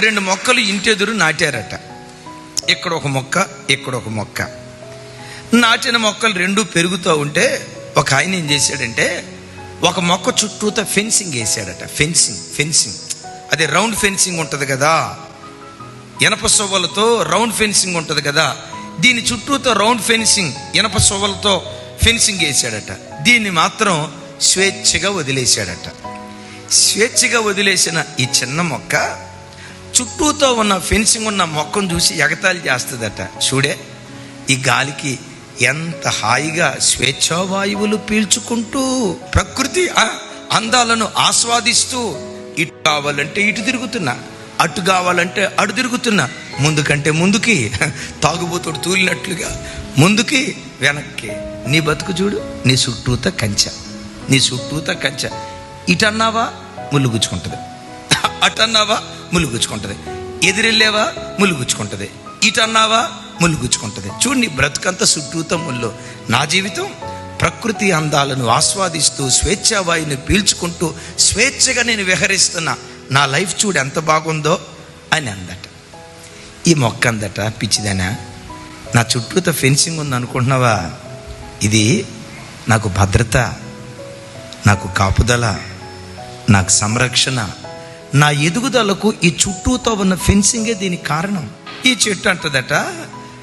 2 మొక్కలు ఇంటెదురు నాటారట. ఇక్కడ ఒక మొక్క, ఇక్కడ ఒక మొక్క. నాటిన మొక్కలు 2 పెరుగుతూ ఉంటే ఒక ఆయన ఏం చేశాడంటే ఒక మొక్క చుట్టూతో ఫెన్సింగ్ వేసాడట. ఫెన్సింగ్ అదే రౌండ్ ఫెన్సింగ్ ఉంటుంది కదా, ఇనప సొవ్వలతో రౌండ్ ఫెన్సింగ్ ఉంటుంది కదా, దీని చుట్టూతో రౌండ్ ఫెన్సింగ్ ఇనప సొవ్వలతో ఫెన్సింగ్ వేసాడట. దీన్ని మాత్రం స్వేచ్ఛగా వదిలేశాడట. స్వేచ్ఛగా వదిలేసిన ఈ చిన్న మొక్క చుట్టూతో ఉన్న ఫెన్సింగ్ ఉన్న మొక్కను చూసి ఎగతాళి చేస్తుందట. చూడే ఈ గాలికి ఎంత హాయిగా స్వేచ్ఛావాయువులు పీల్చుకుంటూ ప్రకృతి అందాలను ఆస్వాదిస్తూ ఇటు కావాలంటే ఇటు తిరుగుతున్నా, అటు కావాలంటే అటు తిరుగుతున్నా, ముందుకంటే ముందుకి తాగుబోతుడు తూలినట్లుగా ముందుకి వెనక్కి. నీ బతుకు చూడు, నీ చుట్టూత కంచె, నీ చుట్టూత కంచె. ఇటన్నావా ముళ్ళుగుచ్చుకుంటుంది, అటన్నావా ముళ్ళుగుచ్చుకుంటుంది, ఎదురెళ్ళేవా ముళ్ళుగుచ్చుకుంటుంది, ఇటన్నావా ముళ్ళుగుచ్చుకుంటుంది. చూడు నీ బ్రతుకంతా చుట్టూత ముళ్ళు. నా జీవితం ప్రకృతి అందాలను ఆస్వాదిస్తూ స్వేచ్ఛావాయుని పీల్చుకుంటూ స్వేచ్ఛగా నేను విహరిస్తున్నా. నా లైఫ్ చూడు ఎంత బాగుందో అని అందట. ఈ మొక్క అందట, పిచ్చిదనా, నా చుట్టూత ఫెన్సింగ్ ఉంది అనుకుంటున్నావా? ఇది నాకు భద్రత, నాకు కాపుదల, నాకు సంరక్షణ, నా ఎదుగుదలకు ఈ చుట్టూతో ఉన్న ఫెన్సింగే దీనికి కారణం. ఈ చెట్టు అంటదట,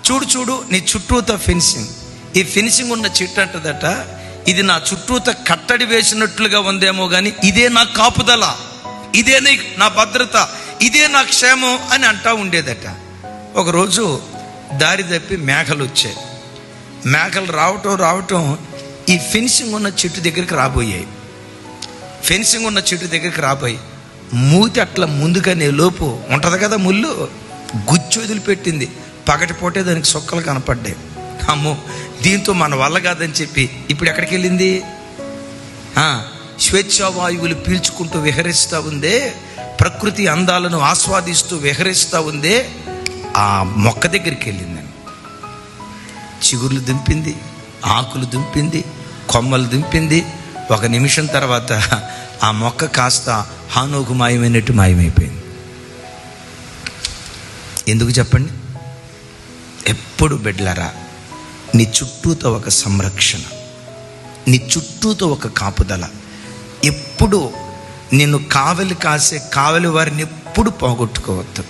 చూడు నీ చుట్టూతో ఫెన్సింగ్, ఈ ఫెన్సింగ్ ఉన్న చెట్టు అంటదట, ఇది నా చుట్టూతో కట్టడి వేసినట్లుగా ఉందేమో కానీ ఇదే నా కాపుదల, ఇదే నా భద్రత, ఇదే నా క్షేమం అని అంటా ఉండేదట. ఒకరోజు దారి తప్పి మేకలు వచ్చాయి. మేకలు రావటం ఈ ఫెన్సింగ్ ఉన్న చెట్టు దగ్గరికి రాబోయాయి. ఫెన్సింగ్ ఉన్న చెట్టు దగ్గరికి రాబోయి మూతి అట్లా ముందుగానే లోపు ఉంటుంది కదా ముళ్ళు, గుచ్చి వదిలిపెట్టింది. పగటిపోటే దానికి సొక్కలు కనపడ్డాయి. అమ్మో, దీంతో మన వల్ల కాదని చెప్పి ఇప్పుడు ఎక్కడికి వెళ్ళింది? స్వేచ్ఛావాయువులు పీల్చుకుంటూ విహరిస్తూ ఉందే, ప్రకృతి అందాలను ఆస్వాదిస్తూ విహరిస్తూ ఉందే, ఆ మొక్క దగ్గరికి వెళ్ళిందని. చిగుర్లు దింపింది, ఆకులు దింపింది, కొమ్మలు దింపింది. 1 నిమిషం తర్వాత ఆ మొక్క కాస్త హానోకు మాయమైనట్టు మాయమైపోయింది. ఎందుకు చెప్పండి? ఎప్పుడు బిడ్డలారా, నీ చుట్టూతో ఒక సంరక్షణ, నీ చుట్టూతో ఒక కాపుదల. ఎప్పుడు నిన్ను కావలి కాసే కావలి వారిని ఎప్పుడు పోగొట్టుకోవద్దు.